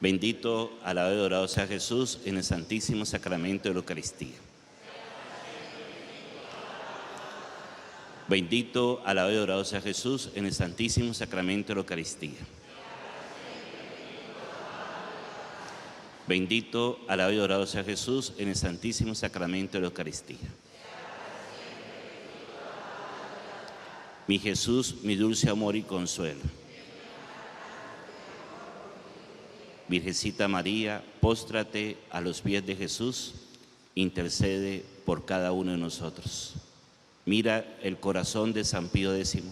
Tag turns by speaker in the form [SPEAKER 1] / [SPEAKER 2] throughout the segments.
[SPEAKER 1] Bendito, alabado y adorado sea Jesús en el santísimo sacramento de la Eucaristía. Bendito, alabado y adorado sea Jesús en el santísimo sacramento de la Eucaristía. Bendito, alabado y adorado sea Jesús en el santísimo sacramento de la Eucaristía. Mi Jesús, mi dulce amor y consuelo. Virgencita María, póstrate a los pies de Jesús, intercede por cada uno de nosotros. Mira el corazón de San Pío X,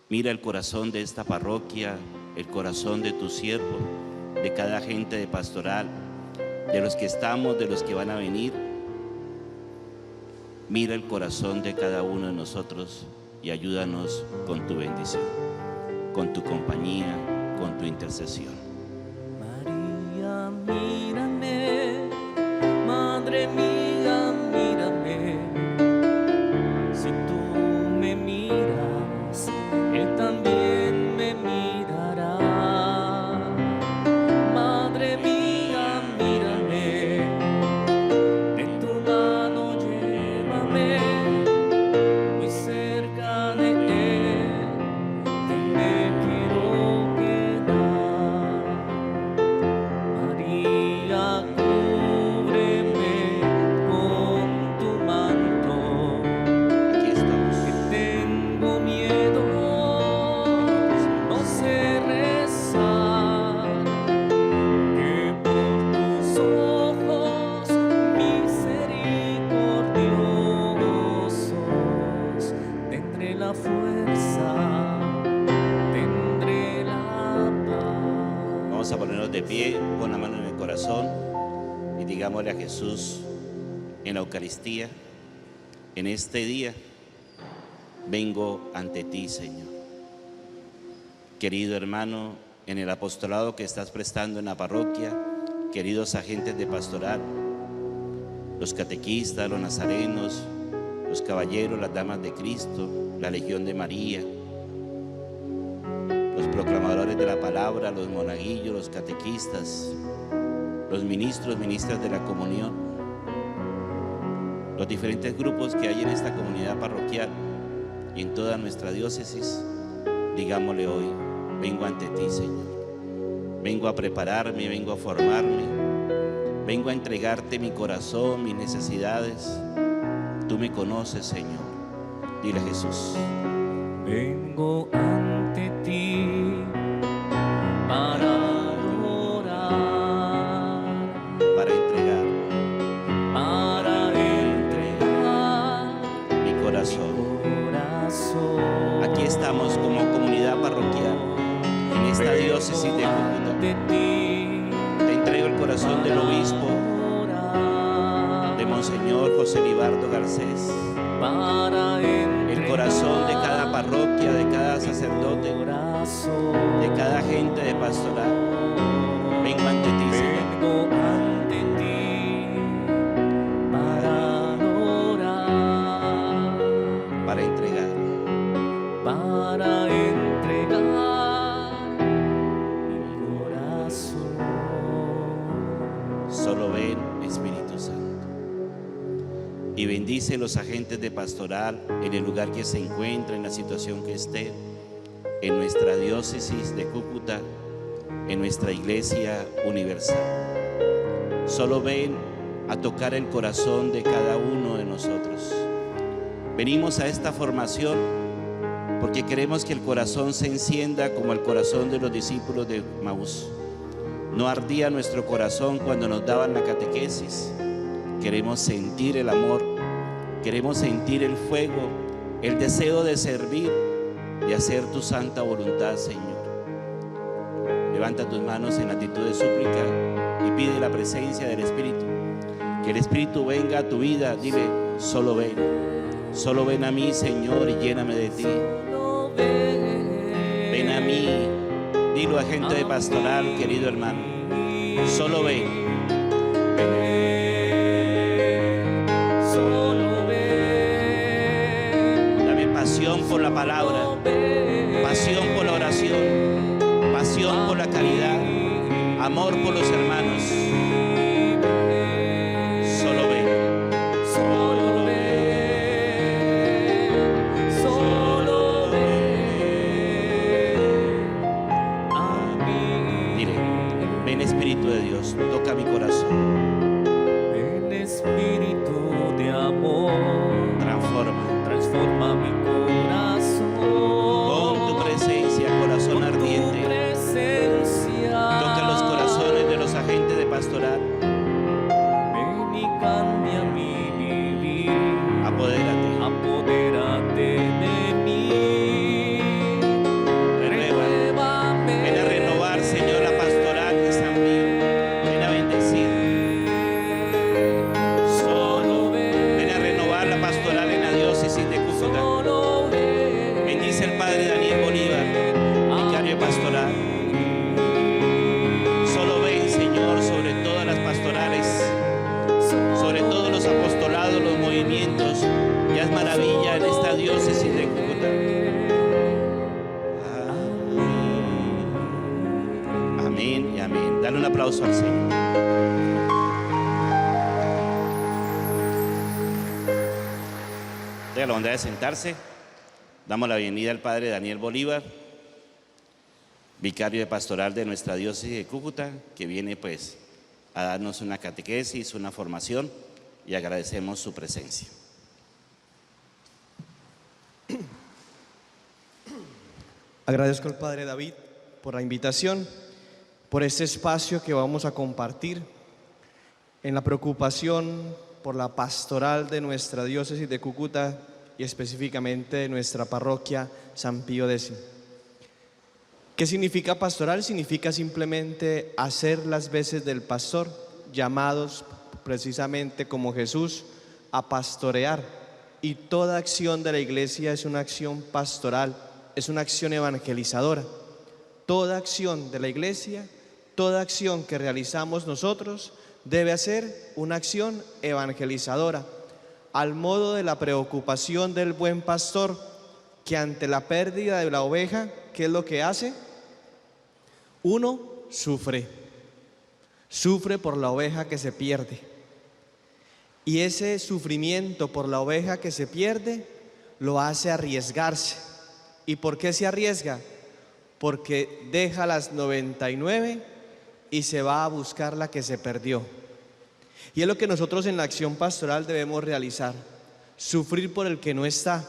[SPEAKER 1] mira el corazón de esta parroquia, el corazón de tu siervo, de cada gente de pastoral, de los que estamos, de los que van a venir. Mira el corazón de cada uno de nosotros y ayúdanos con tu bendición, con tu compañía, con tu intercesión.
[SPEAKER 2] María, mírame, Madre mía, mírame. Si tú me miras, Él también me mirará. Madre mía, mírame, de tu mano llévame, muy cerca de Él, que me quiero quedar. María, cúbreme con tu manto,
[SPEAKER 1] Aquí estamos.
[SPEAKER 2] que tengo miedo, no sé rezar, que por tus ojos misericordiosos tendré la fuerza, tendré la paz.
[SPEAKER 1] Vamos a ponernos de pie, pon la mano en el corazón y digámosle a Jesús en la Eucaristía: en este día vengo ante ti, Señor. Querido hermano, en el apostolado que estás prestando en la parroquia, queridos agentes de pastoral, los catequistas, los nazarenos, los caballeros, las damas de Cristo, la Legión de María, los proclamadores de la palabra, los monaguillos, los catequistas, los ministros, ministras de la comunión, los diferentes grupos que hay en esta comunidad parroquial y en toda nuestra diócesis, digámosle hoy: vengo ante ti, Señor. Vengo a prepararme, vengo a formarme, vengo a entregarte mi corazón, mis necesidades. Tú me conoces, Señor. Dile a Jesús:
[SPEAKER 2] Vengo ante ti para adorar,
[SPEAKER 1] para entregar mi corazón. Aquí estamos como comunidad parroquial en esta diócesis de Cúcuta. Te entrego el corazón del obispo, de Monseñor José Libardo Garcés, el corazón de cada parroquia, de cada sacerdote, de cada gente de pastoral. Vengo ante ti, Señor.
[SPEAKER 2] Vengo ante ti para adorar,
[SPEAKER 1] Para entregar
[SPEAKER 2] mi corazón.
[SPEAKER 1] Solo ven, Espíritu Santo. Y bendice los agentes de pastoral en el lugar que se encuentra, en la situación que esté, en nuestra diócesis de Cúcuta, en nuestra iglesia universal. Solo ven a tocar el corazón de cada uno de nosotros. Venimos a esta formación porque queremos que el corazón se encienda como el corazón de los discípulos de Maús. No ardía nuestro corazón cuando nos daban la catequesis. Queremos sentir el amor, queremos sentir el fuego, el deseo de servir, de hacer tu santa voluntad, Señor. Levanta tus manos en actitud de súplica y pide la presencia del Espíritu. Que el Espíritu venga a tu vida. Dile: solo ven a mí, Señor, y lléname de ti. Ven a mí. Dilo a gente de pastoral, querido hermano: solo ven. Dame pasión por la palabra, pasión por la oración, pasión por la caridad, amor por los hermanos. Solo ven.
[SPEAKER 2] Solo ven, solo ven a mí.
[SPEAKER 1] Dile, ven Espíritu de Dios, toca mi corazón,
[SPEAKER 2] Ven Espíritu de amor, transforma mi corazón.
[SPEAKER 1] con tu presencia, corazón
[SPEAKER 2] Con tu
[SPEAKER 1] ardiente.
[SPEAKER 2] presencia.
[SPEAKER 1] Toca los corazones de los agentes de pastoral.
[SPEAKER 2] Ven y cambia mi vivir.
[SPEAKER 1] Apodérate.
[SPEAKER 2] Apodérate de mí. Renuévame.
[SPEAKER 1] Ven a renovar, Señor, la pastoral de San Pío. Ven a bendecir.
[SPEAKER 2] Solo ven.
[SPEAKER 1] Ven a renovar la pastoral en la diócesis de Cúcuta.
[SPEAKER 2] Solo ven.
[SPEAKER 1] Bendice el Padre Daniel Bolívar, vicario pastoral. Solo ven, Señor, sobre todas las pastorales, sobre todos los apostolados, los movimientos, y haz maravilla en esta diócesis de Cúcuta. Amén y amén. Dale un aplauso al Señor. Tenga la bondad de sentarse. Damos la bienvenida al Padre Daniel Bolívar, vicario de pastoral de nuestra diócesis de Cúcuta, que viene pues a darnos una catequesis, una formación, y agradecemos su presencia.
[SPEAKER 3] Agradezco al Padre David por la invitación, por este espacio que vamos a compartir en la preocupación por la pastoral de nuestra diócesis de Cúcuta y específicamente de nuestra parroquia San Pío X. ¿Qué significa pastoral? Significa simplemente hacer las veces del pastor, llamados precisamente como Jesús a pastorear. Y toda acción de la iglesia es una acción pastoral, es una acción evangelizadora. Toda acción de la iglesia, toda acción que realizamos nosotros debe ser una acción evangelizadora, al modo de la preocupación del buen pastor, que ante la pérdida de la oveja, ¿qué es lo que hace? Uno sufre por la oveja que se pierde. Y ese sufrimiento por la oveja que se pierde lo hace arriesgarse. ¿Y por qué se arriesga? Porque deja las 99 y se va a buscar la que se perdió. Y es lo que nosotros en la acción pastoral debemos realizar: sufrir por el que no está,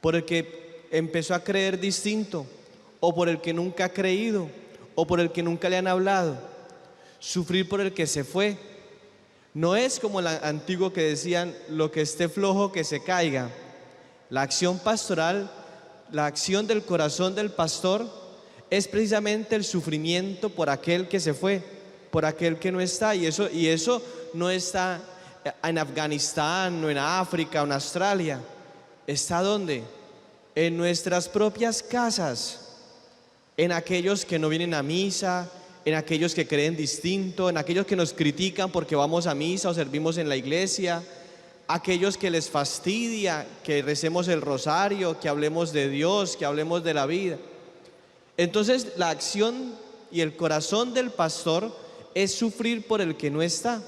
[SPEAKER 3] por el que empezó a creer distinto, o por el que nunca ha creído, o por el que nunca le han hablado. Sufrir por el que se fue. No es como el antiguo que decían: lo que esté flojo que se caiga. La acción pastoral, la acción del corazón del pastor, es precisamente el sufrimiento por aquel que se fue, por aquel que no está. Y eso no está en Afganistán, no en África o en Australia. ¿Está dónde? En nuestras propias casas, en aquellos que no vienen a misa, en aquellos que creen distinto, en aquellos que nos critican porque vamos a misa o servimos en la iglesia, aquellos que les fastidia que recemos el rosario, que hablemos de Dios, que hablemos de la vida. Entonces la acción y el corazón del pastor es sufrir por el que no está,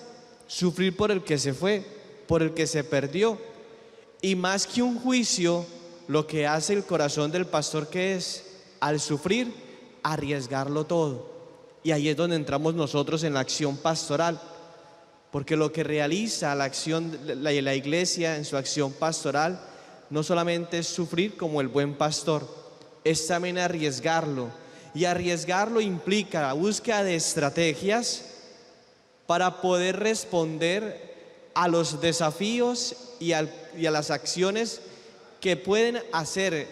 [SPEAKER 3] sufrir por el que se fue, por el que se perdió. Y más que un juicio, lo que hace el corazón del pastor, que es, al sufrir, arriesgarlo todo. Y ahí es donde entramos nosotros en la acción pastoral, porque lo que realiza la acción, la iglesia en su acción pastoral, no solamente es sufrir como el buen pastor, es también arriesgarlo. Y arriesgarlo implica la búsqueda de estrategias para poder responder a los desafíos y a las acciones que pueden hacer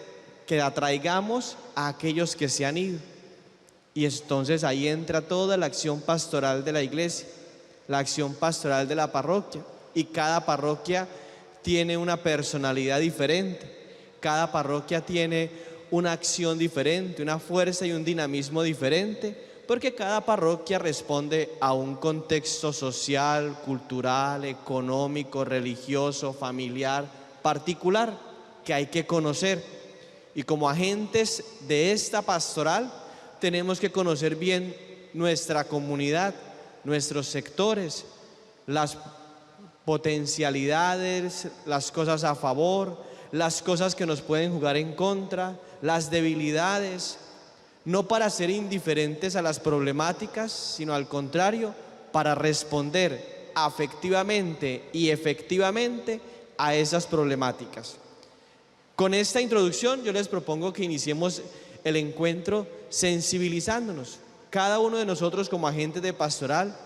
[SPEAKER 3] que atraigamos a aquellos que se han ido. Y entonces ahí entra toda la acción pastoral de la iglesia, la acción pastoral de la parroquia. Y cada parroquia tiene una personalidad diferente, cada parroquia tiene una acción diferente, una fuerza y un dinamismo diferente, porque cada parroquia responde a un contexto social, cultural, económico, religioso, familiar, particular, que hay que conocer. Y como agentes de esta pastoral tenemos que conocer bien nuestra comunidad, nuestros sectores, las potencialidades, las cosas a favor, las cosas que nos pueden jugar en contra, las debilidades, no para ser indiferentes a las problemáticas, sino al contrario, para responder afectivamente y efectivamente a esas problemáticas. Con esta introducción yo les propongo que iniciemos el encuentro sensibilizándonos. Cada uno de nosotros como agentes de pastoral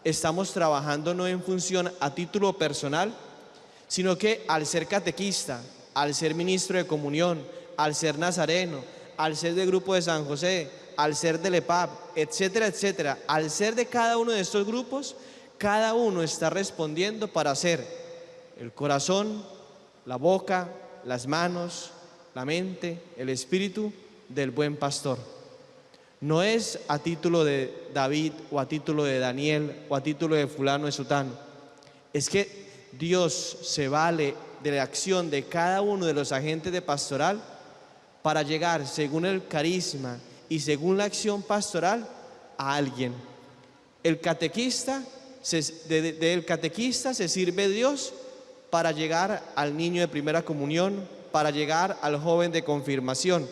[SPEAKER 3] estamos trabajando no en función a título personal, sino que al ser catequista, al ser ministro de comunión, al ser nazareno, al ser del grupo de San José, al ser del EPAP, etcétera, etcétera, al ser de cada uno de estos grupos, cada uno está respondiendo para ser el corazón, la boca, las manos, la mente, el espíritu del buen pastor. No es a título de David o a título de Daniel o a título de fulano de sutano. Es que Dios se vale de la acción de cada uno de los agentes de pastoral para llegar según el carisma y según la acción pastoral a alguien. El catequista, del catequista se sirve Dios para llegar al niño de primera comunión, para llegar al joven de confirmación.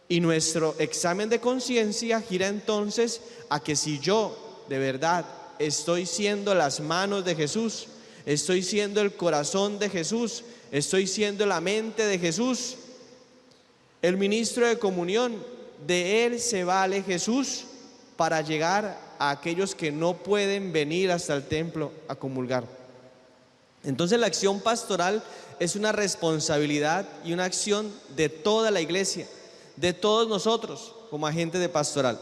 [SPEAKER 3] Y nuestro examen de conciencia gira entonces a que si yo de verdad estoy siendo las manos de Jesús, estoy siendo el corazón de Jesús, estoy siendo la mente de Jesús, el ministro de comunión, de él se vale Jesús para llegar a aquellos que no pueden venir hasta el templo a comulgar. Entonces la acción pastoral es una responsabilidad y una acción de toda la iglesia, de todos nosotros como agentes de pastoral.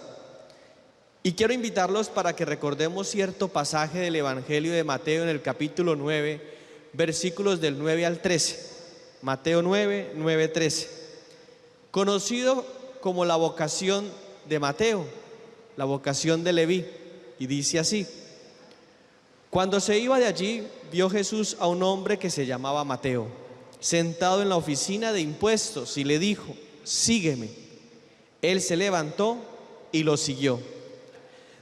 [SPEAKER 3] Y quiero invitarlos para que recordemos cierto pasaje del Evangelio de Mateo en el capítulo 9, versículos del 9 al 13. Mateo 9, 9, 13. Conocido como la vocación de Mateo, la vocación de Leví, y dice así: cuando se iba de allí, vio Jesús a un hombre que se llamaba Mateo, sentado en la oficina de impuestos, y le dijo: sígueme. Él se levantó y lo siguió.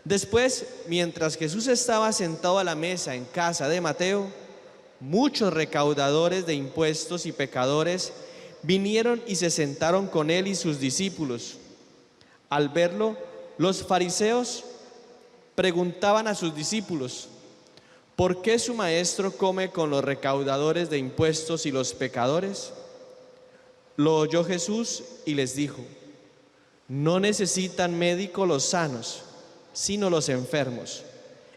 [SPEAKER 3] Después, mientras Jesús estaba sentado a la mesa en casa de Mateo, muchos recaudadores de impuestos y pecadores vinieron y se sentaron con él y sus discípulos. Al verlo, los fariseos preguntaban a sus discípulos: ¿por qué su maestro come con los recaudadores de impuestos y los pecadores? Lo oyó Jesús y les dijo: no necesitan médico los sanos, sino los enfermos.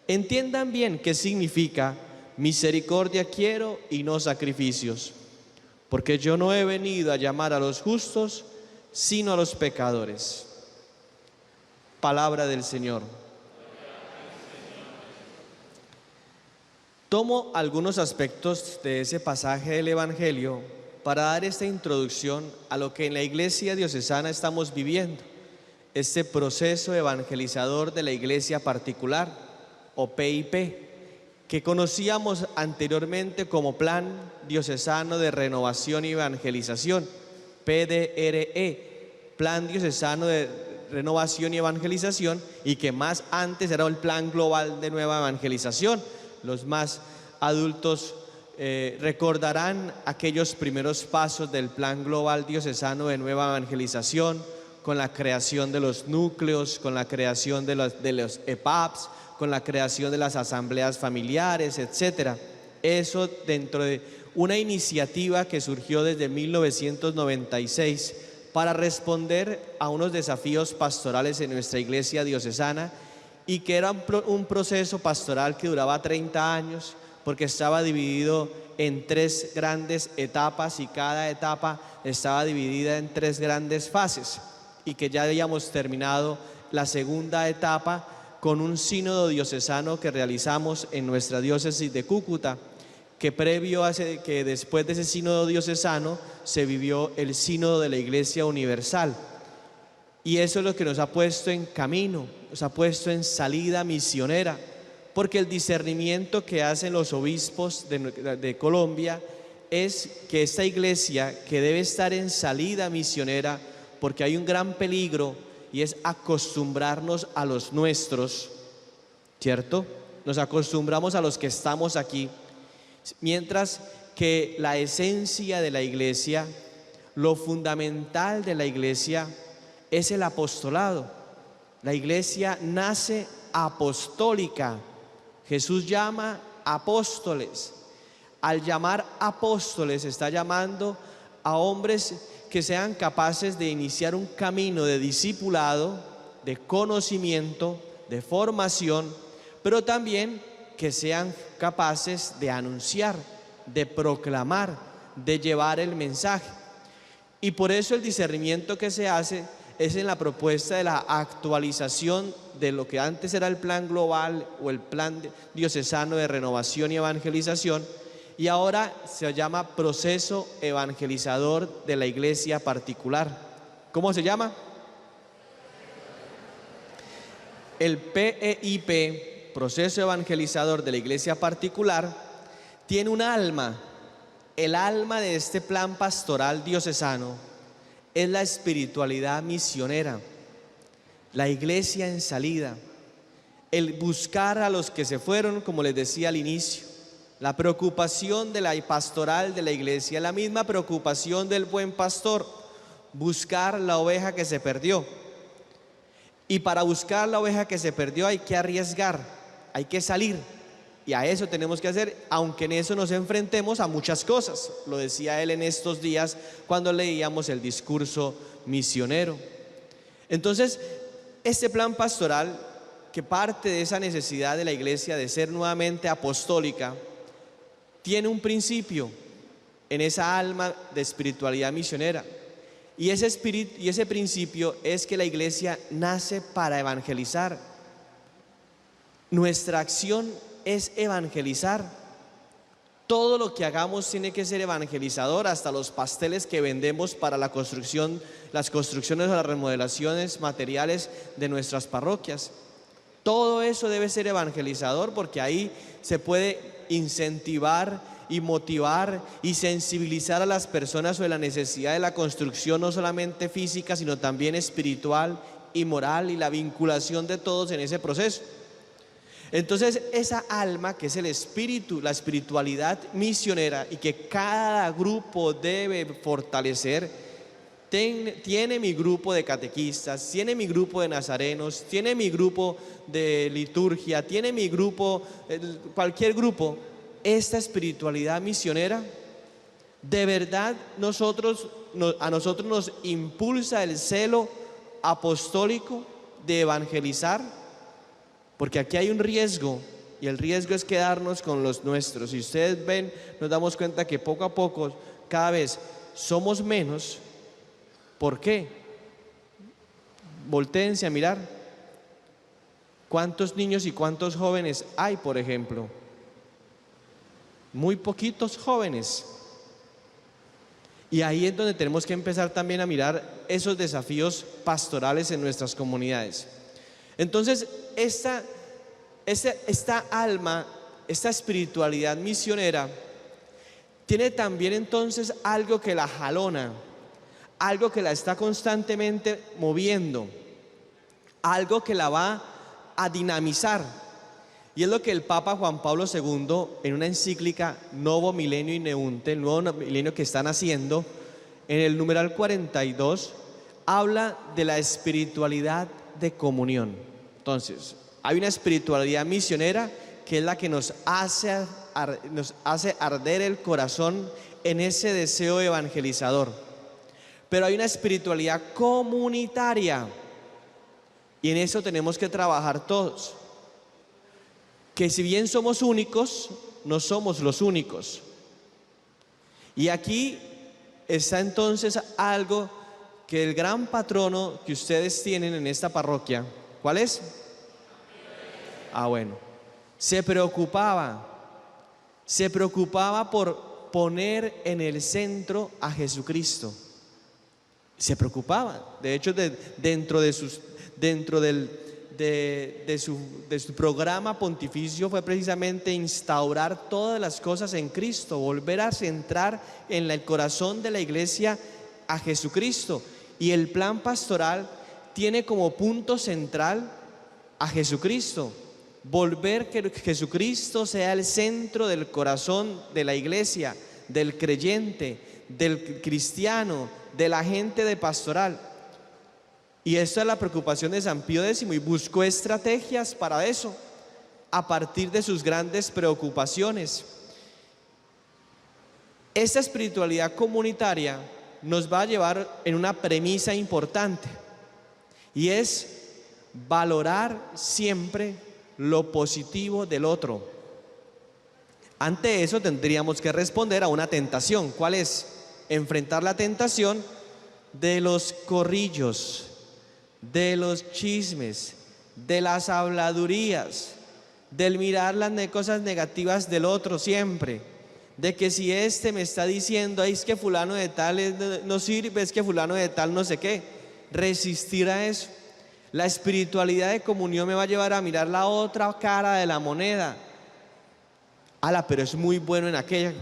[SPEAKER 3] Entiendan bien qué significa misericordia quiero y no sacrificios, porque yo no he venido a llamar a los justos, sino a los pecadores. Palabra del Señor. Tomo algunos aspectos de ese pasaje del Evangelio para dar esta introducción a lo que en la Iglesia Diocesana estamos viviendo, este proceso evangelizador de la Iglesia particular, o PIP, que conocíamos anteriormente como Plan Diocesano de Renovación y Evangelización, PDRE, Plan Diocesano de Renovación y Evangelización, y que más antes era el Plan Global de Nueva Evangelización. Los más adultos recordarán aquellos primeros pasos del Plan Global Diocesano de Nueva Evangelización, con la creación de los núcleos, con la creación de los EPAPs, con la creación de las asambleas familiares, etcétera. Eso dentro de una iniciativa que surgió desde 1996 para responder a unos desafíos pastorales en nuestra iglesia diocesana, y que era un proceso pastoral que duraba 30 años, porque estaba dividido en 3 grandes etapas, y cada etapa estaba dividida en 3 grandes fases, y que ya habíamos terminado la segunda etapa con un sínodo diocesano que realizamos en nuestra diócesis de Cúcuta, que después de ese sínodo diocesano se vivió el sínodo de la Iglesia Universal. Y eso es lo que nos ha puesto en camino, nos ha puesto en salida misionera, porque el discernimiento que hacen los obispos de Colombia es que esta iglesia, que debe estar en salida misionera, porque hay un gran peligro y es acostumbrarnos a los nuestros, ¿cierto? Nos acostumbramos a los que estamos aquí, mientras que la esencia de la iglesia, lo fundamental de la iglesia es el apostolado. La iglesia nace apostólica. Jesús llama apóstoles. Al llamar apóstoles está llamando a hombres que sean capaces de iniciar un camino de discipulado, de conocimiento, de formación, pero también que sean capaces de anunciar, de proclamar, de llevar el mensaje. Y por eso el discernimiento que se hace es en la propuesta de la actualización de lo que antes era el plan global o el plan diocesano de renovación y evangelización, y ahora se llama proceso evangelizador de la iglesia particular. ¿Cómo se llama? El PEIP, proceso evangelizador de la iglesia particular, tiene un alma. El alma de este plan pastoral diocesano es la espiritualidad misionera, la iglesia en salida, el buscar a los que se fueron, como les decía al inicio. La preocupación de la pastoral de la iglesia, la misma preocupación del buen pastor, buscar la oveja que se perdió. Y para buscar la oveja que se perdió hay que arriesgar, hay que salir. Y a eso tenemos que hacer, aunque en eso nos enfrentemos a muchas cosas. Lo decía él en estos días cuando leíamos el discurso misionero. Entonces, este plan pastoral, que parte de esa necesidad de la iglesia de ser nuevamente apostólica, tiene un principio en esa alma de espiritualidad misionera. Y ese principio es que la iglesia nace para evangelizar. Nuestra acción es evangelizar. Todo lo que hagamos tiene que ser evangelizador, hasta los pasteles que vendemos para la construcción, las construcciones o las remodelaciones materiales de nuestras parroquias. Todo eso debe ser evangelizador, porque ahí se puede incentivar y motivar y sensibilizar a las personas sobre la necesidad de la construcción, no solamente física, sino también espiritual y moral, y la vinculación de todos en ese proceso. Entonces, esa alma que es el espíritu, la espiritualidad misionera, y que cada grupo debe fortalecer, tiene mi grupo de catequistas, tiene mi grupo de nazarenos, tiene mi grupo de liturgia, tiene mi grupo, cualquier grupo. Esta espiritualidad misionera, de verdad a nosotros nos impulsa el celo apostólico de evangelizar, porque aquí hay un riesgo, y el riesgo es quedarnos con los nuestros. Si ustedes ven, nos damos cuenta que poco a poco, cada vez somos menos. ¿Por qué? Voltéense a mirar. ¿Cuántos niños y cuántos jóvenes hay, por ejemplo? Muy poquitos jóvenes. Y ahí es donde tenemos que empezar también a mirar esos desafíos pastorales en nuestras comunidades. Entonces, esta alma, esta espiritualidad misionera, tiene también entonces algo que la jalona, algo que la está constantemente moviendo, algo que la va a dinamizar. Y es lo que el Papa Juan Pablo II, en una encíclica Novo Milenio Ineunte, el nuevo milenio que están haciendo, en el numeral 42, habla de la espiritualidad de comunión. Entonces, hay una espiritualidad misionera que es la que nos hace arder el corazón en ese deseo evangelizador. Pero hay una espiritualidad comunitaria, y en eso tenemos que trabajar todos. Que si bien somos únicos, no somos los únicos. Y aquí está entonces algo que el gran patrono que ustedes tienen en esta parroquia, ¿cuál es? Bueno, se preocupaba por poner en el centro a Jesucristo. Se preocupaba. De hecho, dentro de su programa pontificio fue precisamente instaurar todas las cosas en Cristo, volver a centrar en el corazón de la iglesia a Jesucristo. Y el plan pastoral tiene como punto central a Jesucristo. Volver que Jesucristo sea el centro del corazón de la iglesia, del creyente, del cristiano, de la gente de pastoral. Y esta es la preocupación de San Pío X, y buscó estrategias para eso a partir de sus grandes preocupaciones. Esta espiritualidad comunitaria nos va a llevar en una premisa importante, y es valorar siempre lo positivo del otro. Ante eso tendríamos que responder a una tentación. ¿Cuál es? Enfrentar la tentación de los corrillos, de los chismes, de las habladurías, del mirar las cosas negativas del otro siempre, de que si este me está diciendo, ay, es que fulano de tal no sirve, es que fulano de tal no sé qué. Resistir a eso. La espiritualidad de comunión me va a llevar a mirar la otra cara de la moneda. Pero es muy bueno en aquella,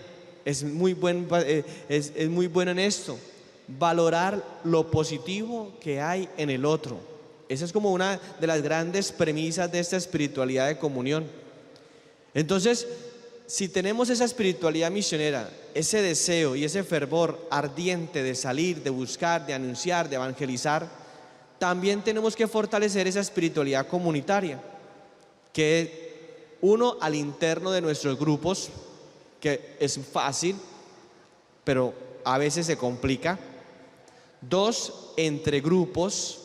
[SPEAKER 3] es muy bueno en esto. Valorar lo positivo que hay en el otro. Esa es como una de las grandes premisas de esta espiritualidad de comunión. Entonces, si tenemos esa espiritualidad misionera, ese deseo y ese fervor ardiente de salir, de buscar, de anunciar, de evangelizar, también tenemos que fortalecer esa espiritualidad comunitaria, que uno, al interno de nuestros grupos, que es fácil, pero a veces se complica. Dos, entre grupos,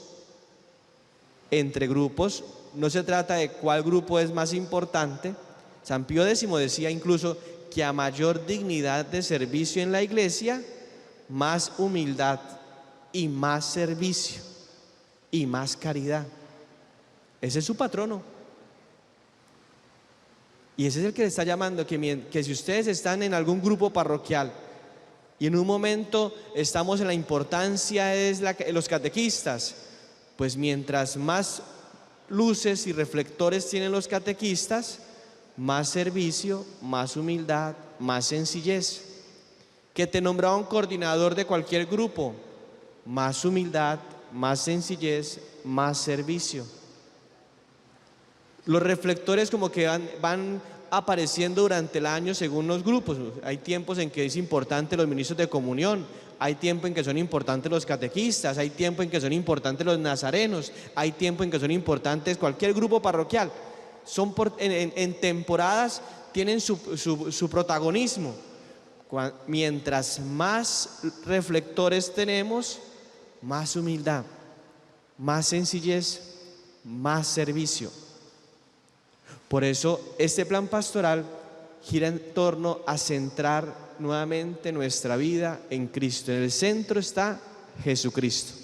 [SPEAKER 3] no se trata de cuál grupo es más importante. San Pío X decía incluso que a mayor dignidad de servicio en la iglesia, más humildad y más servicio y más caridad. Ese es su patrono. Y ese es el que le está llamando, que si ustedes están en algún grupo parroquial y en un momento estamos en la importancia de los catequistas, pues mientras más luces y reflectores tienen los catequistas, más servicio, más humildad, más sencillez. Que te nombraba un coordinador de cualquier grupo, más humildad, más sencillez, más servicio. Los reflectores como que van apareciendo durante el año según los grupos. Hay tiempos en que es importante los ministros de comunión, hay tiempo en que son importantes los catequistas, hay tiempo en que son importantes los nazarenos, hay tiempo en que son importantes cualquier grupo parroquial. En temporadas tienen su protagonismo. Mientras más reflectores tenemos, más humildad, más sencillez, más servicio. Por eso este plan pastoral gira en torno a centrar nuevamente nuestra vida en Cristo. En el centro está Jesucristo.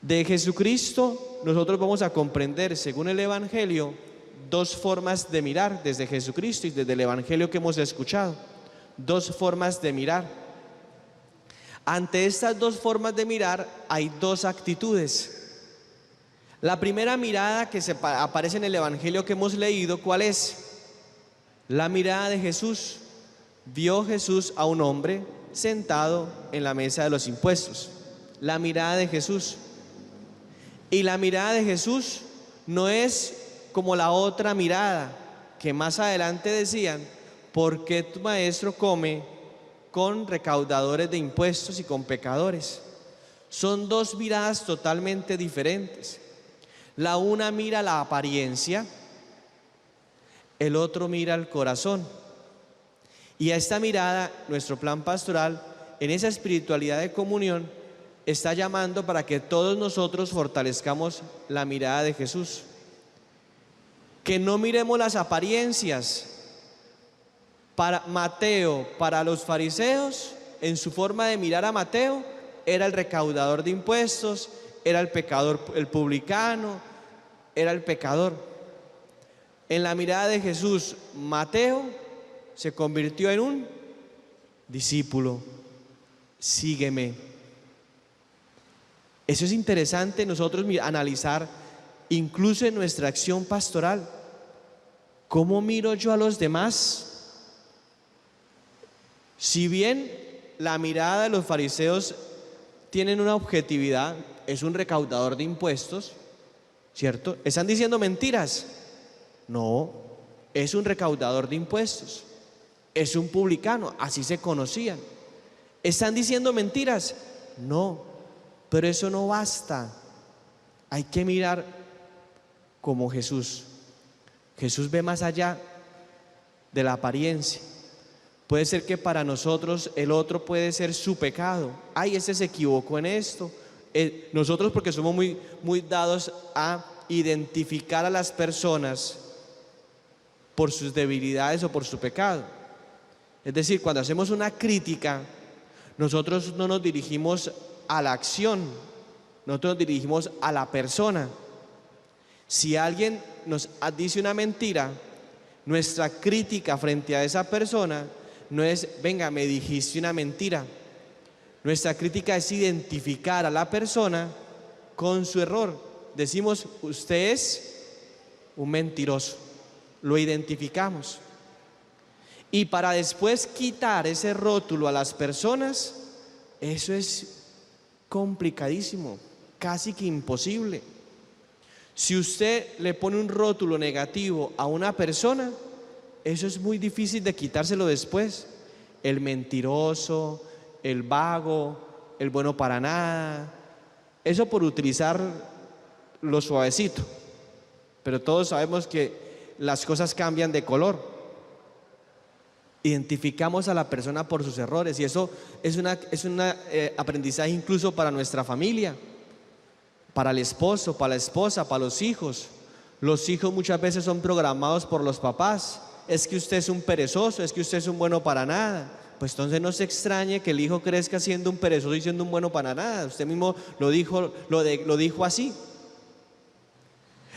[SPEAKER 3] De Jesucristo nosotros vamos a comprender, según el Evangelio, dos formas de mirar desde Jesucristo y desde el Evangelio que hemos escuchado. Dos formas de mirar. Ante estas dos formas de mirar hay dos actitudes. La primera mirada que aparece en el Evangelio que hemos leído, ¿cuál es? La mirada de Jesús. Vio Jesús a un hombre sentado en la mesa de los impuestos. La mirada de Jesús. Y la mirada de Jesús no es como la otra mirada que más adelante decían, ¿por qué tu maestro come con recaudadores de impuestos y con pecadores? Son dos miradas totalmente diferentes. La una mira la apariencia, el otro mira el corazón. Y a esta mirada, nuestro plan pastoral, en esa espiritualidad de comunión, está llamando para que todos nosotros fortalezcamos la mirada de Jesús. Que no miremos las apariencias. Para Mateo, para los fariseos, en su forma de mirar a Mateo, era el recaudador de impuestos, era el pecador, el publicano, era el pecador. En la mirada de Jesús, Mateo se convirtió en un discípulo. Sígueme. Eso es interesante nosotros analizar, incluso en nuestra acción pastoral. ¿Cómo miro yo a los demás? Si bien la mirada de los fariseos tienen una objetividad, es un recaudador de impuestos, ¿cierto? ¿Están diciendo mentiras? No, es un recaudador de impuestos, es un publicano, así se conocían. ¿Están diciendo mentiras? No, pero eso no basta. Hay que mirar como Jesús. Jesús ve más allá de la apariencia. Puede ser que para nosotros el otro puede ser su pecado. Ay, ese se equivocó en esto. Nosotros, porque somos muy dados a identificar a las personas por sus debilidades o por su pecado. Es decir, cuando hacemos una crítica, nosotros no nos dirigimos a la acción, nosotros nos dirigimos a la persona. Si alguien nos dice una mentira, nuestra crítica frente a esa persona no es, venga, me dijiste una mentira. Nuestra crítica es identificar a la persona con su error. Decimos, usted es un mentiroso. Lo identificamos. Y para después quitar ese rótulo a las personas, eso es complicadísimo, casi que imposible. Si usted le pone un rótulo negativo a una persona, eso es muy difícil de quitárselo después. El mentiroso, el vago, el bueno para nada. Eso por utilizar lo suavecito. Pero todos sabemos que las cosas cambian de color. Identificamos a la persona por sus errores y eso es un aprendizaje incluso para nuestra familia, para el esposo, para la esposa, para los hijos. Los hijos muchas veces son programados por los papás. Es que usted es un perezoso, es que usted es un bueno para nada. Pues entonces no se extrañe que el hijo crezca siendo un perezoso y siendo un bueno para nada. Usted mismo lo dijo así.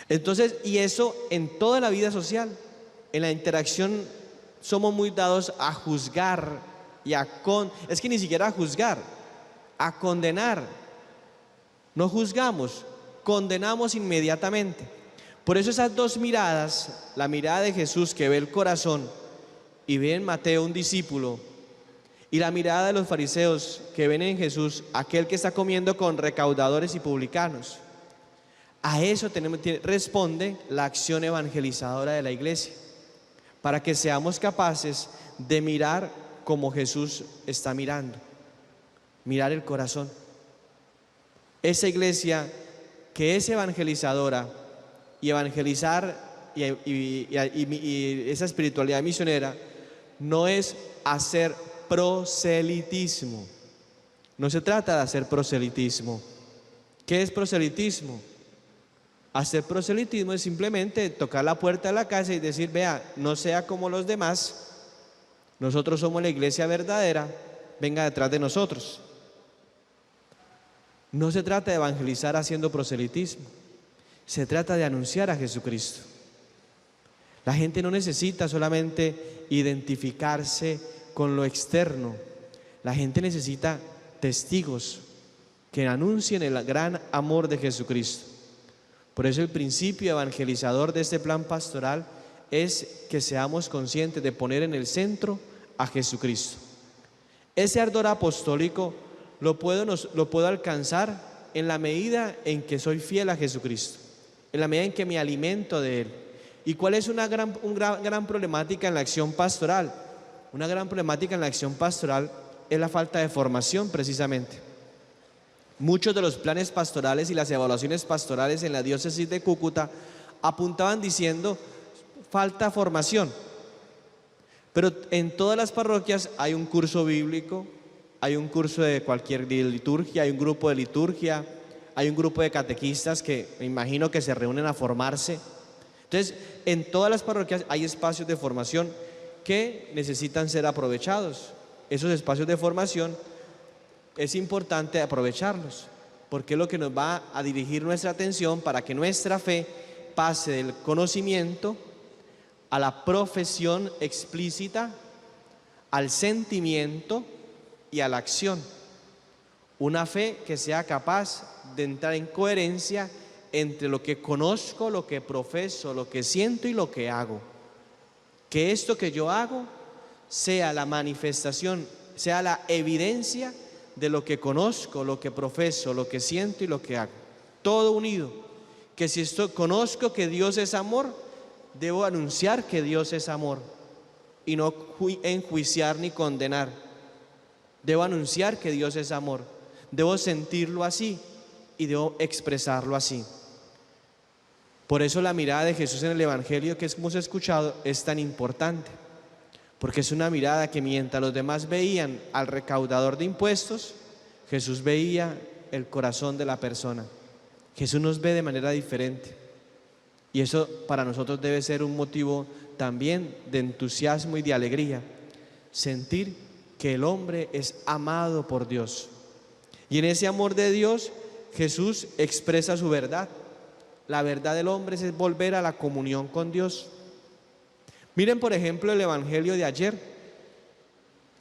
[SPEAKER 3] Entonces, y eso en toda la vida social, en la interacción, somos muy dados a juzgar y es que ni siquiera a juzgar, a condenar. No juzgamos, condenamos inmediatamente. Por eso esas dos miradas, la mirada de Jesús que ve el corazón y ve en Mateo un discípulo, y la mirada de los fariseos que ven en Jesús aquel que está comiendo con recaudadores y publicanos. A eso responde la acción evangelizadora de la iglesia, para que seamos capaces de mirar como Jesús está mirando, mirar el corazón. Esa iglesia que es evangelizadora y evangelizar y esa espiritualidad misionera no es hacer proselitismo. No se trata de hacer proselitismo. ¿Qué es proselitismo? Hacer proselitismo es simplemente tocar la puerta de la casa y decir, vea, no sea como los demás, nosotros somos la iglesia verdadera, venga detrás de nosotros. No se trata de evangelizar haciendo proselitismo, se trata de anunciar a Jesucristo. La gente no necesita solamente identificarse con lo externo, la gente necesita testigos que anuncien el gran amor de Jesucristo. Por eso el principio evangelizador de este plan pastoral es que seamos conscientes de poner en el centro a Jesucristo. Ese ardor apostólico lo puedo alcanzar en la medida en que soy fiel a Jesucristo, en la medida en que me alimento de Él. ¿Y cuál es una gran problemática en la acción pastoral? Una gran problemática en la acción pastoral es la falta de formación, precisamente. Muchos de los planes pastorales y las evaluaciones pastorales en la diócesis de Cúcuta apuntaban diciendo falta formación. Pero en todas las parroquias hay un curso bíblico, hay un curso de cualquier liturgia, hay un grupo de liturgia, hay un grupo de catequistas que me imagino que se reúnen a formarse. Entonces, en todas las parroquias hay espacios de formación que necesitan ser aprovechados. Esos espacios de formación es importante aprovecharlos, porque es lo que nos va a dirigir nuestra atención para que nuestra fe pase del conocimiento a la profesión explícita, al sentimiento y a la acción. Una fe que sea capaz de entrar en coherencia entre lo que conozco, lo que profeso, lo que siento y lo que hago. Que esto que yo hago sea la manifestación, sea la evidencia de lo que conozco, lo que profeso, lo que siento y lo que hago. Todo unido. Que si conozco que Dios es amor, debo anunciar que Dios es amor y no enjuiciar ni condenar. Debo anunciar que Dios es amor. Debo sentirlo así y debo expresarlo así. Por eso la mirada de Jesús en el Evangelio que hemos escuchado es tan importante, porque es una mirada que mientras los demás veían al recaudador de impuestos, Jesús veía el corazón de la persona. Jesús nos ve de manera diferente y eso para nosotros debe ser un motivo también de entusiasmo y de alegría, sentir que el hombre es amado por Dios. Y en ese amor de Dios, Jesús expresa su verdad. La verdad del hombre es volver a la comunión con Dios. Miren, por ejemplo, el Evangelio de ayer,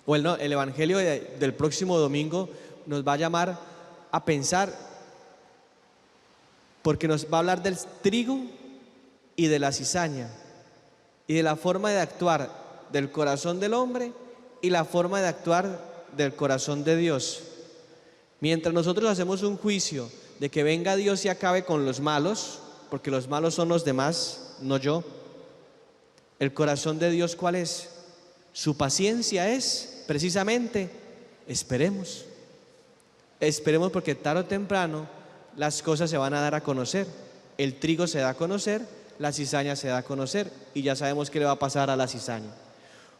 [SPEAKER 3] o el Evangelio del próximo domingo nos va a llamar a pensar, porque nos va a hablar del trigo y de la cizaña, y de la forma de actuar del corazón del hombre y la forma de actuar del corazón de Dios. Mientras nosotros hacemos un juicio de que venga Dios y acabe con los malos, porque los malos son los demás, no yo. El corazón de Dios, ¿cuál es? Su paciencia es, precisamente, esperemos. Esperemos, porque tarde o temprano las cosas se van a dar a conocer. El trigo se da a conocer, la cizaña se da a conocer, y ya sabemos qué le va a pasar a la cizaña.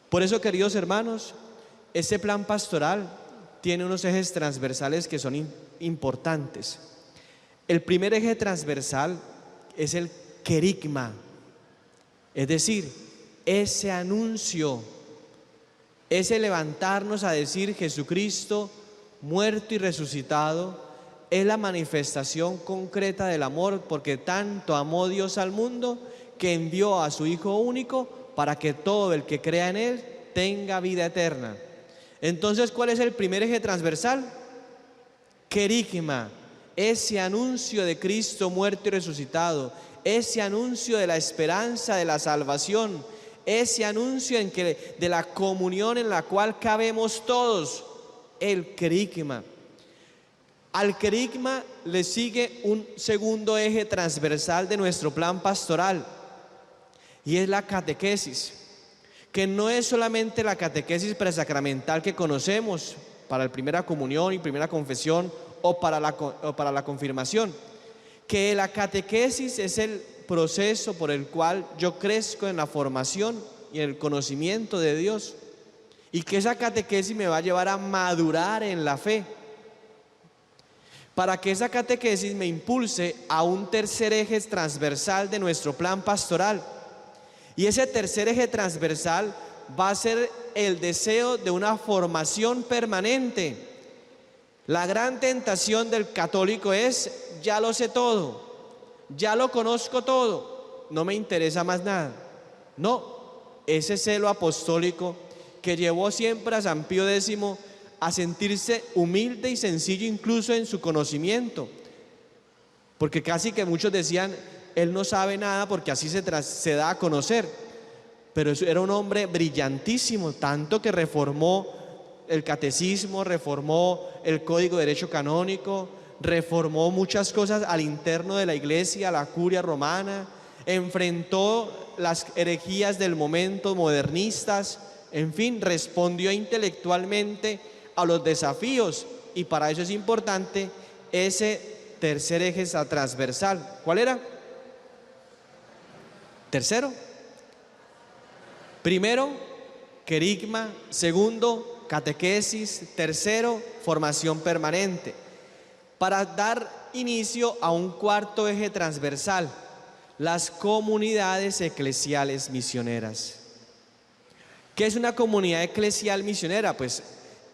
[SPEAKER 3] Por eso, queridos hermanos, este plan pastoral tiene unos ejes transversales que son importantes. El primer eje transversal es el querigma, es decir, ese anuncio, ese levantarnos a decir: Jesucristo muerto y resucitado es la manifestación concreta del amor, porque tanto amó Dios al mundo que envió a su Hijo único para que todo el que crea en Él tenga vida eterna. Entonces, ¿cuál es el primer eje transversal? Querigma, ese anuncio de Cristo muerto y resucitado, ese anuncio de la esperanza de la salvación, ese anuncio de la comunión en la cual cabemos todos, el querigma. Al querigma le sigue un segundo eje transversal de nuestro plan pastoral, y es la catequesis, que no es solamente la catequesis presacramental que conocemos para la primera comunión y primera confesión o para la confirmación, que la catequesis es el proceso por el cual yo crezco en la formación y en el conocimiento de Dios, y que esa catequesis me va a llevar a madurar en la fe, para que esa catequesis me impulse a un tercer eje transversal de nuestro plan pastoral. Y ese tercer eje transversal va a ser el deseo de una formación permanente. La gran tentación del católico es: ya lo sé todo, ya lo conozco todo, no me interesa más nada. No, ese celo apostólico que llevó siempre a San Pío X a sentirse humilde y sencillo incluso en su conocimiento, porque casi que muchos decían: él no sabe nada porque así se da a conocer. Pero era un hombre brillantísimo, tanto que reformó el catecismo, reformó el Código de Derecho Canónico, reformó muchas cosas al interno de la iglesia, la curia romana, enfrentó las herejías del momento modernistas, en fin, respondió intelectualmente a los desafíos, y para eso es importante ese tercer eje transversal. ¿Cuál era? Tercero. Primero, querigma. Segundo, catequesis. Tercero, formación permanente. Para dar inicio a un cuarto eje transversal: las comunidades eclesiales misioneras. ¿Qué es una comunidad eclesial misionera? Pues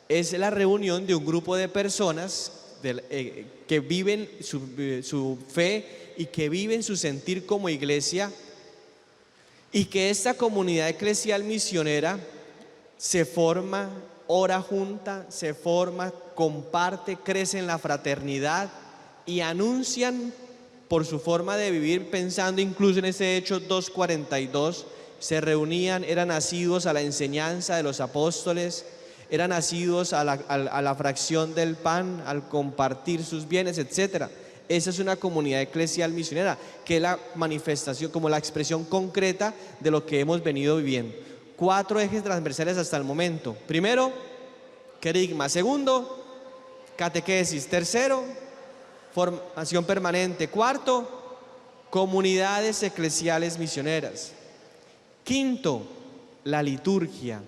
[SPEAKER 3] es la reunión de un grupo de personas que viven su fe y que viven su sentir como iglesia, y que esta comunidad eclesial misionera se forma, ora junta, se forma, comparte, crece en la fraternidad y anuncian por su forma de vivir, pensando incluso en ese Hechos 2:42, se reunían, eran asiduos a la enseñanza de los apóstoles, eran asiduos a la fracción del pan, al compartir sus bienes, etc. Esa es una comunidad eclesial misionera, que es la manifestación, como la expresión concreta de lo que hemos venido viviendo. 4 ejes transversales hasta el momento. Primero, querigma. Segundo, catequesis. Tercero, formación permanente. Cuarto, comunidades eclesiales misioneras. Quinto, la liturgia.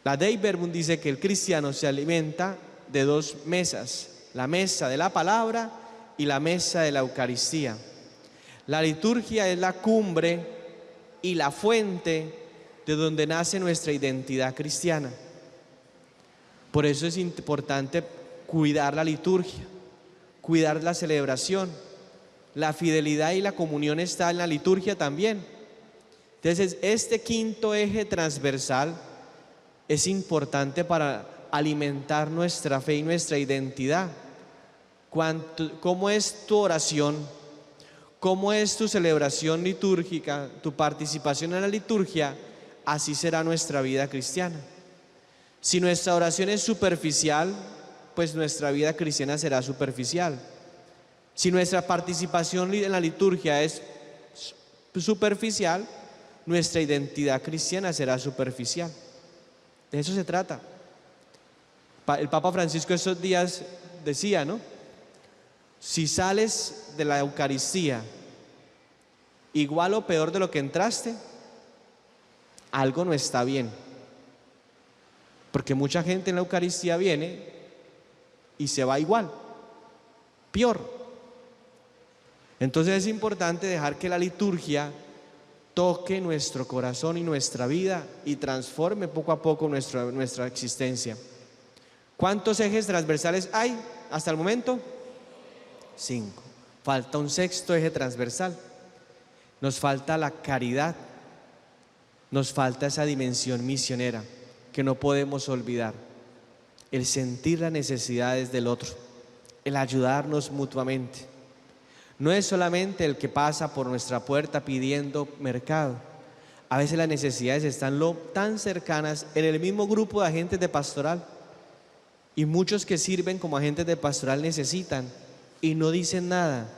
[SPEAKER 3] La Dei Verbum dice que el cristiano se alimenta de 2 mesas, la mesa de la palabra y la mesa de la Eucaristía. La liturgia es la cumbre y la fuente de donde nace nuestra identidad cristiana. Por eso es importante cuidar la liturgia, cuidar la celebración. La fidelidad y la comunión está en la liturgia también. Entonces, este quinto eje transversal es importante para alimentar nuestra fe y nuestra identidad. ¿Cómo es tu oración? ¿Cómo es tu celebración litúrgica, tu participación en la liturgia? Así será nuestra vida cristiana. Si nuestra oración es superficial, pues nuestra vida cristiana será superficial. Si nuestra participación en la liturgia es superficial, nuestra identidad cristiana será superficial. De eso se trata. El Papa Francisco esos días decía, ¿no? Si sales de la Eucaristía igual o peor de lo que entraste, algo no está bien. Porque mucha gente en la Eucaristía viene y se va igual, peor. Entonces es importante dejar que la liturgia toque nuestro corazón y nuestra vida y transforme poco a poco nuestra existencia. ¿Cuántos ejes transversales hay hasta el momento? 5. Falta un 6.º eje transversal. Nos falta la caridad. Nos falta esa dimensión misionera que no podemos olvidar. El sentir las necesidades del otro, el ayudarnos mutuamente. No es solamente el que pasa por nuestra puerta pidiendo mercado. A veces las necesidades están tan cercanas en el mismo grupo de agentes de pastoral. Y muchos que sirven como agentes de pastoral necesitan y no dicen nada.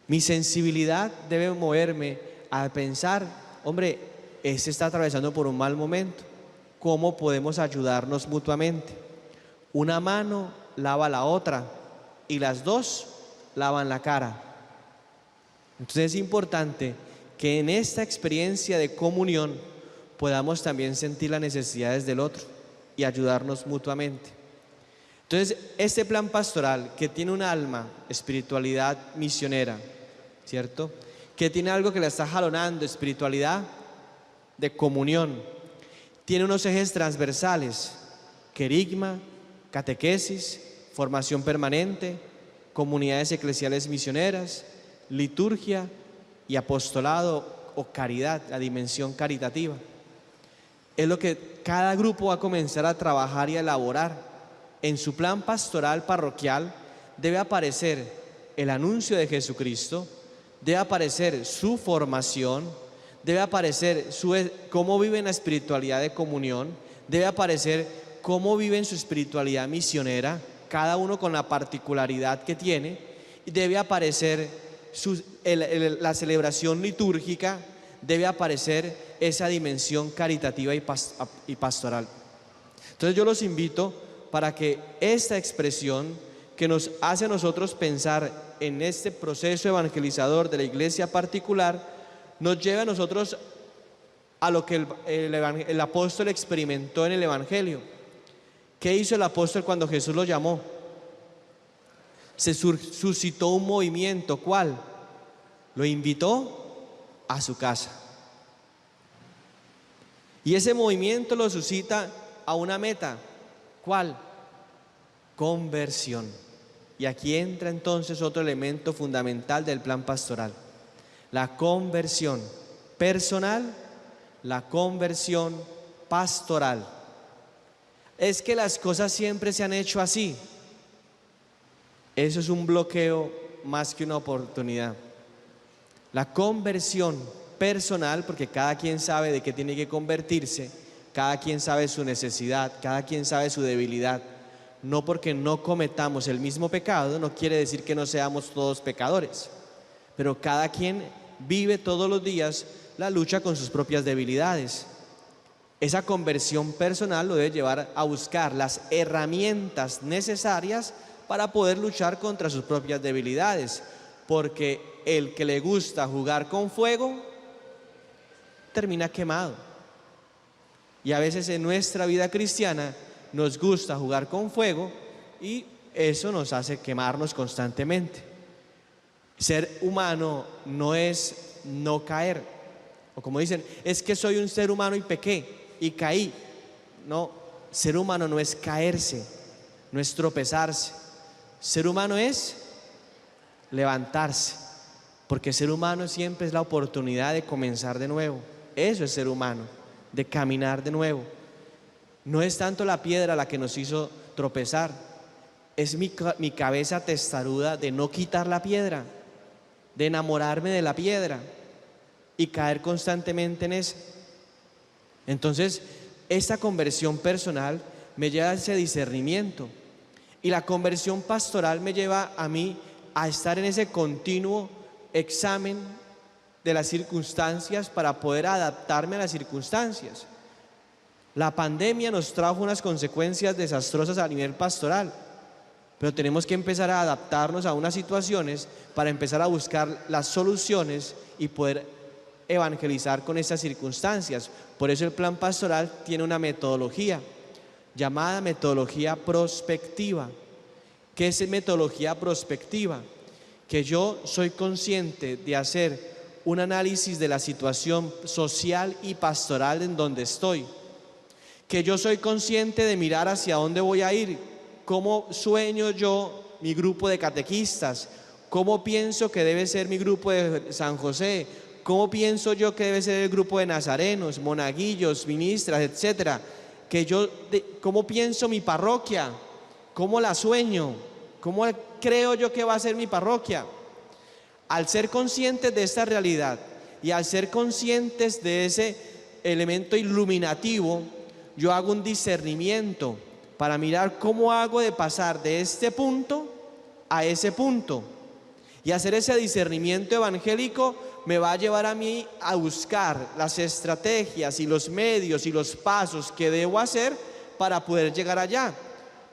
[SPEAKER 3] Mi sensibilidad debe moverme a pensar, hombre, este está atravesando por un mal momento. ¿Cómo podemos ayudarnos mutuamente? Una mano lava la otra y las dos lavan la cara. Entonces es importante que en esta experiencia de comunión podamos también sentir las necesidades del otro y ayudarnos mutuamente. Entonces este plan pastoral que tiene un alma, espiritualidad misionera, ¿cierto? Que tiene algo que la está jalonando, espiritualidad de comunión. Tiene unos ejes transversales: querigma, catequesis, formación permanente, comunidades eclesiales misioneras, liturgia y apostolado o caridad, la dimensión caritativa. Es lo que cada grupo va a comenzar a trabajar y a elaborar. En su plan pastoral parroquial debe aparecer el anuncio de Jesucristo, debe aparecer su formación, debe aparecer cómo viven la espiritualidad de comunión, debe aparecer cómo viven su espiritualidad misionera, cada uno con la particularidad que tiene, y debe aparecer la celebración litúrgica, debe aparecer esa dimensión caritativa y pastoral. Entonces yo los invito para que esta expresión que nos hace a nosotros pensar en este proceso evangelizador de la iglesia particular, nos lleve a nosotros a lo que el apóstol experimentó en el Evangelio. ¿Qué hizo el apóstol cuando Jesús lo llamó? Se suscitó un movimiento. ¿Cuál? Lo invitó a su casa. Y ese movimiento lo suscita a una meta. ¿Cuál? Conversión. Y aquí entra entonces otro elemento fundamental del plan pastoral: la conversión personal, la conversión pastoral. Es que las cosas siempre se han hecho así. Eso es un bloqueo más que una oportunidad. La conversión personal, porque cada quien sabe de qué tiene que convertirse, cada quien sabe su necesidad, cada quien sabe su debilidad. No porque no cometamos el mismo pecado, no quiere decir que no seamos todos pecadores, pero cada quien vive todos los días la lucha con sus propias debilidades. Esa conversión personal lo debe llevar a buscar las herramientas necesarias para poder luchar contra sus propias debilidades, porque el que le gusta jugar con fuego termina quemado. Y a veces en nuestra vida cristiana nos gusta jugar con fuego y eso nos hace quemarnos constantemente. Ser humano no es no caer, o como dicen, es que soy un ser humano y pequé y caí. No, ser humano no es caerse, no es tropezarse. Ser humano es levantarse, porque ser humano siempre es la oportunidad de comenzar de nuevo. Eso es ser humano, de caminar de nuevo. No es tanto la piedra la que nos hizo tropezar, es mi cabeza testaruda de no quitar la piedra, de enamorarme de la piedra y caer constantemente en ese. Entonces, esta conversión personal me lleva a ese discernimiento, y la conversión pastoral me lleva a mí a estar en ese continuo examen de las circunstancias para poder adaptarme a las circunstancias. La pandemia nos trajo unas consecuencias desastrosas a nivel pastoral, pero tenemos que empezar a adaptarnos a unas situaciones para empezar a buscar las soluciones y poder evangelizar con estas circunstancias. Por eso el plan pastoral tiene una metodología llamada metodología prospectiva. ¿Qué es metodología prospectiva? Que yo soy consciente de hacer un análisis de la situación social y pastoral en donde estoy, que yo soy consciente de mirar hacia dónde voy a ir, cómo sueño yo mi grupo de catequistas, cómo pienso que debe ser mi grupo de San José, cómo pienso yo que debe ser el grupo de nazarenos, monaguillos, ministras, etcétera, cómo pienso mi parroquia, cómo la sueño, cómo creo yo que va a ser mi parroquia. Al ser conscientes de esta realidad y al ser conscientes de ese elemento iluminativo, yo hago un discernimiento para mirar cómo hago de pasar de este punto a ese punto. Y hacer ese discernimiento evangélico me va a llevar a mí a buscar las estrategias y los medios y los pasos que debo hacer para poder llegar allá.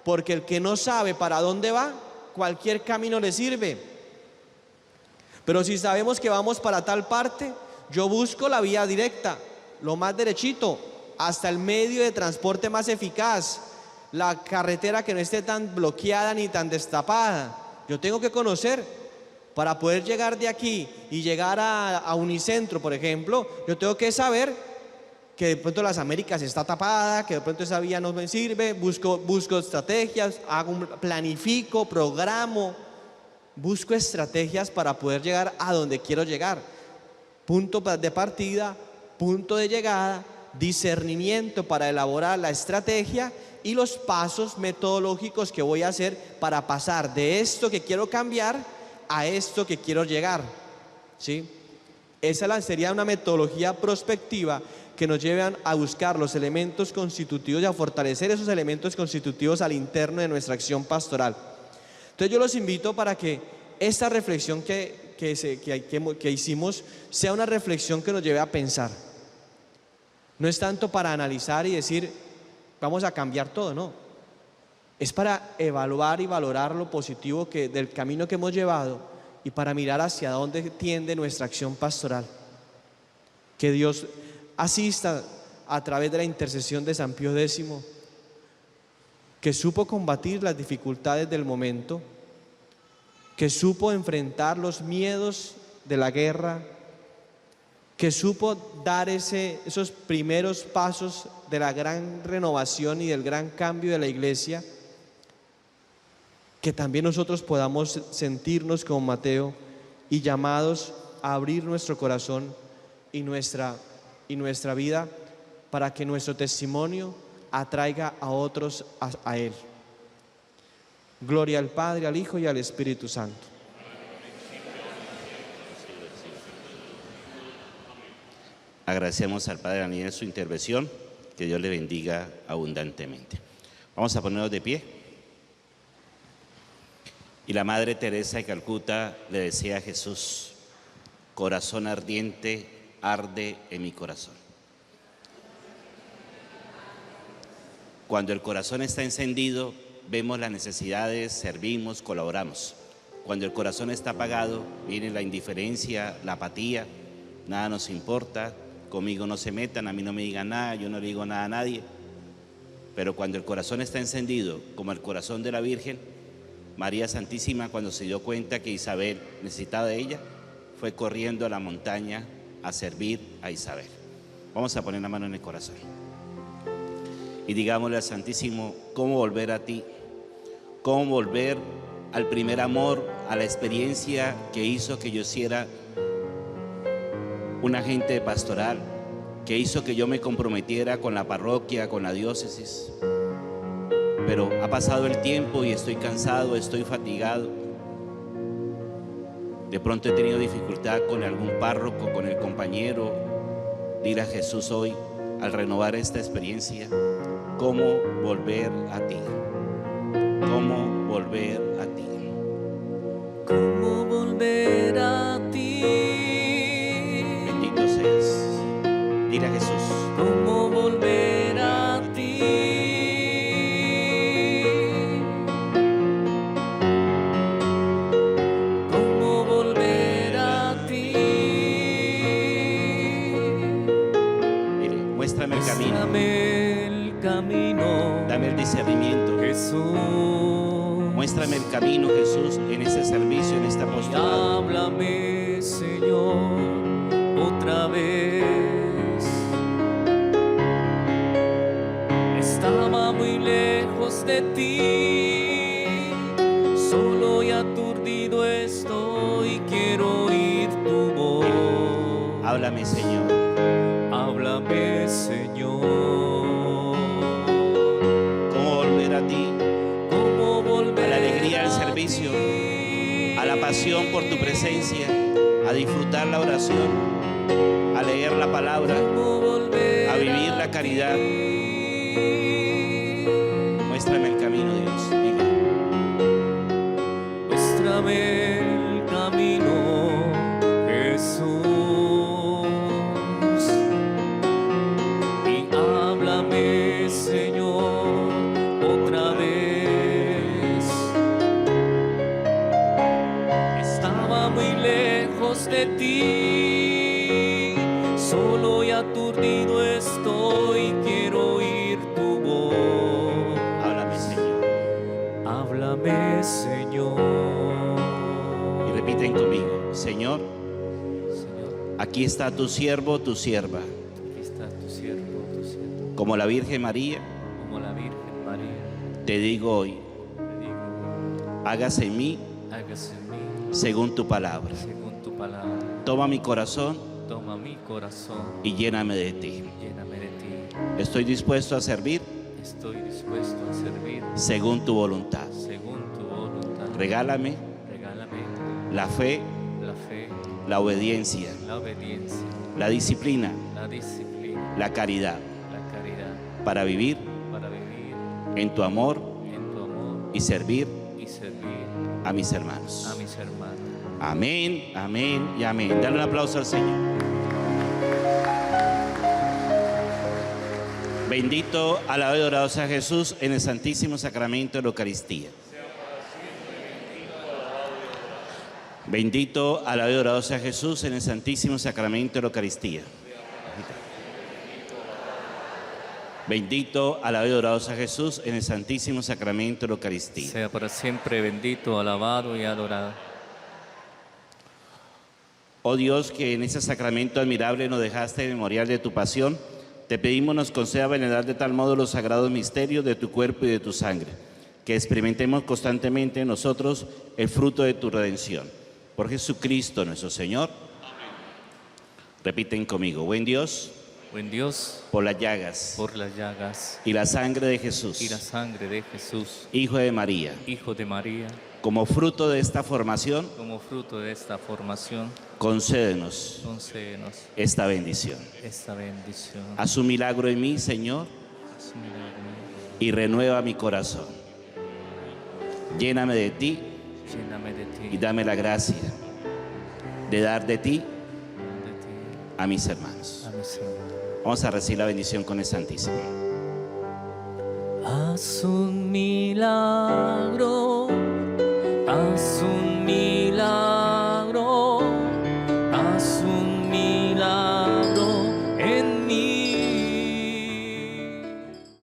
[SPEAKER 3] Porque el que no sabe para dónde va, cualquier camino le sirve. Pero si sabemos que vamos para tal parte, yo busco la vía directa, lo más derechito, hasta el medio de transporte más eficaz, la carretera que no esté tan bloqueada ni tan destapada. Yo tengo que conocer. Para poder llegar de aquí y llegar a Unicentro, por ejemplo, yo tengo que saber que de pronto las Américas está tapada, que de pronto esa vía no me sirve, busco estrategias, planifico, programo, busco estrategias para poder llegar a donde quiero llegar. Punto de partida, punto de llegada, discernimiento para elaborar la estrategia y los pasos metodológicos que voy a hacer para pasar de esto que quiero cambiar a esto que quiero llegar, ¿sí? Esa sería una metodología prospectiva que nos llevan a buscar los elementos constitutivos y a fortalecer esos elementos constitutivos al interno de nuestra acción pastoral. Entonces yo los invito para que esta reflexión que hicimos sea una reflexión que nos lleve a pensar. No es tanto para analizar y decir vamos a cambiar todo, no. Es para evaluar y valorar lo positivo del camino que hemos llevado y para mirar hacia dónde tiende nuestra acción pastoral. Que Dios asista a través de la intercesión de San Pío X, que supo combatir las dificultades del momento, que supo enfrentar los miedos de la guerra, que supo dar esos primeros pasos de la gran renovación y del gran cambio de la iglesia. Que también nosotros podamos sentirnos como Mateo y llamados a abrir nuestro corazón y nuestra vida para que nuestro testimonio atraiga a otros a Él. Gloria al Padre, al Hijo y al Espíritu Santo.
[SPEAKER 1] Agradecemos al Padre Daniel su intervención. Que Dios le bendiga abundantemente. Vamos a ponernos de pie. Y la Madre Teresa de Calcuta le decía a Jesús: corazón ardiente, arde en mi corazón. Cuando el corazón está encendido, vemos las necesidades, servimos, colaboramos. Cuando el corazón está apagado, viene la indiferencia, la apatía, nada nos importa, conmigo no se metan, a mí no me digan nada, yo no le digo nada a nadie. Pero cuando el corazón está encendido, como el corazón de la Virgen, María Santísima, cuando se dio cuenta que Isabel necesitaba de ella, fue corriendo a la montaña a servir a Isabel. Vamos a poner la mano en el corazón y digámosle al Santísimo: ¿cómo volver a ti? ¿Cómo volver al primer amor, a la experiencia que hizo que yo hiciera un agente pastoral, que hizo que yo me comprometiera con la parroquia, con la diócesis? Pero ha pasado el tiempo y estoy cansado, estoy fatigado. De pronto he tenido dificultad con algún párroco, con el compañero. Dile a Jesús hoy, al renovar esta experiencia: ¿cómo volver a ti? ¿Cómo volver a ti?
[SPEAKER 2] ¿Cómo volver a ti?
[SPEAKER 1] Bendito seas. Dile a Jesús:
[SPEAKER 2] ¿Cómo volver a ti? ¿Cómo volver a ti?
[SPEAKER 1] dile, muéstrame el camino,
[SPEAKER 2] Muéstrame el camino,
[SPEAKER 1] dame el discernimiento.
[SPEAKER 2] Jesús.
[SPEAKER 1] Muéstrame el camino, Jesús, en este servicio, en esta
[SPEAKER 2] Y
[SPEAKER 1] postura.
[SPEAKER 2] háblame, Señor, otra vez. Estaba muy lejos de ti, solo y aturdido estoy, quiero oír tu voz.
[SPEAKER 1] Háblame, Señor.
[SPEAKER 2] Háblame, Señor.
[SPEAKER 1] ¿Cómo volver a ti?
[SPEAKER 2] ¿Cómo volver
[SPEAKER 1] A la alegría del servicio,
[SPEAKER 2] ti?
[SPEAKER 1] a la pasión por tu presencia, a disfrutar la oración, a leer la palabra,
[SPEAKER 2] ¿Cómo volver
[SPEAKER 1] a vivir la caridad.
[SPEAKER 2] ti?
[SPEAKER 1] Muéstrame el camino, Dios. Diga.
[SPEAKER 2] Muéstrame el camino, Jesús, y háblame, Señor, otra vez. Estaba muy lejos de ti, solo y aturdido estoy, quiero oír tu voz.
[SPEAKER 1] Háblame, Señor.
[SPEAKER 2] Háblame, Señor.
[SPEAKER 1] Y repiten conmigo: Señor,
[SPEAKER 2] Señor,
[SPEAKER 1] aquí está tu siervo, tu sierva.
[SPEAKER 2] aquí está tu siervo,
[SPEAKER 1] Como la Virgen María,
[SPEAKER 2] como la Virgen María.
[SPEAKER 1] te digo hoy:
[SPEAKER 2] Te digo,
[SPEAKER 1] hágase en mí
[SPEAKER 2] hágase en mí
[SPEAKER 1] según tu palabra.
[SPEAKER 2] según tu palabra.
[SPEAKER 1] Toma mi corazón
[SPEAKER 2] Toma mi corazón,
[SPEAKER 1] y lléname de ti.
[SPEAKER 2] lléname de ti.
[SPEAKER 1] Estoy dispuesto a servir
[SPEAKER 2] Estoy dispuesto a servir
[SPEAKER 1] según tu voluntad.
[SPEAKER 2] según tu voluntad.
[SPEAKER 1] Regálame
[SPEAKER 2] Regálame
[SPEAKER 1] la fe,
[SPEAKER 2] la fe,
[SPEAKER 1] la obediencia,
[SPEAKER 2] la obediencia,
[SPEAKER 1] la disciplina,
[SPEAKER 2] la disciplina,
[SPEAKER 1] la caridad,
[SPEAKER 2] la caridad,
[SPEAKER 1] para vivir
[SPEAKER 2] para vivir
[SPEAKER 1] en tu amor
[SPEAKER 2] en tu amor
[SPEAKER 1] y servir
[SPEAKER 2] y servir
[SPEAKER 1] a mis hermanos.
[SPEAKER 2] a mis hermanos.
[SPEAKER 1] Amén, amén y amén. Dale un aplauso al Señor. Bendito, alabado y adorado sea Jesús en el Santísimo Sacramento de la Eucaristía. Bendito, alabado y adorado sea Jesús en el Santísimo Sacramento de la Eucaristía. Bendito, alabado y adorado sea Jesús en el Santísimo Sacramento de la Eucaristía.
[SPEAKER 2] Sea para siempre bendito, alabado y adorado.
[SPEAKER 1] Oh Dios, que en ese sacramento admirable nos dejaste memorial de tu pasión, te pedimos nos conceda venerar de tal modo los sagrados misterios de tu cuerpo y de tu sangre, que experimentemos constantemente en nosotros el fruto de tu redención. Por Jesucristo nuestro Señor. Amén. Repiten conmigo: buen Dios,
[SPEAKER 2] Buen Dios,
[SPEAKER 1] por las llagas
[SPEAKER 2] por las llagas
[SPEAKER 1] y la sangre de Jesús,
[SPEAKER 2] y la sangre de Jesús,
[SPEAKER 1] Hijo de María,
[SPEAKER 2] Hijo de María,
[SPEAKER 1] Como fruto de esta formación,
[SPEAKER 2] como fruto de esta formación,
[SPEAKER 1] concédenos
[SPEAKER 2] concédenos
[SPEAKER 1] esta bendición.
[SPEAKER 2] esta bendición.
[SPEAKER 1] Haz un milagro en mí, Señor,
[SPEAKER 2] Haz un milagro,
[SPEAKER 1] y renueva mi corazón. Lléname de ti
[SPEAKER 2] lléname de ti,
[SPEAKER 1] y dame la gracia de dar de ti
[SPEAKER 2] de ti
[SPEAKER 1] a mis hermanos.
[SPEAKER 2] a mis hermanos.
[SPEAKER 1] Vamos a recibir la bendición con el Santísimo.
[SPEAKER 2] Haz un milagro, haz un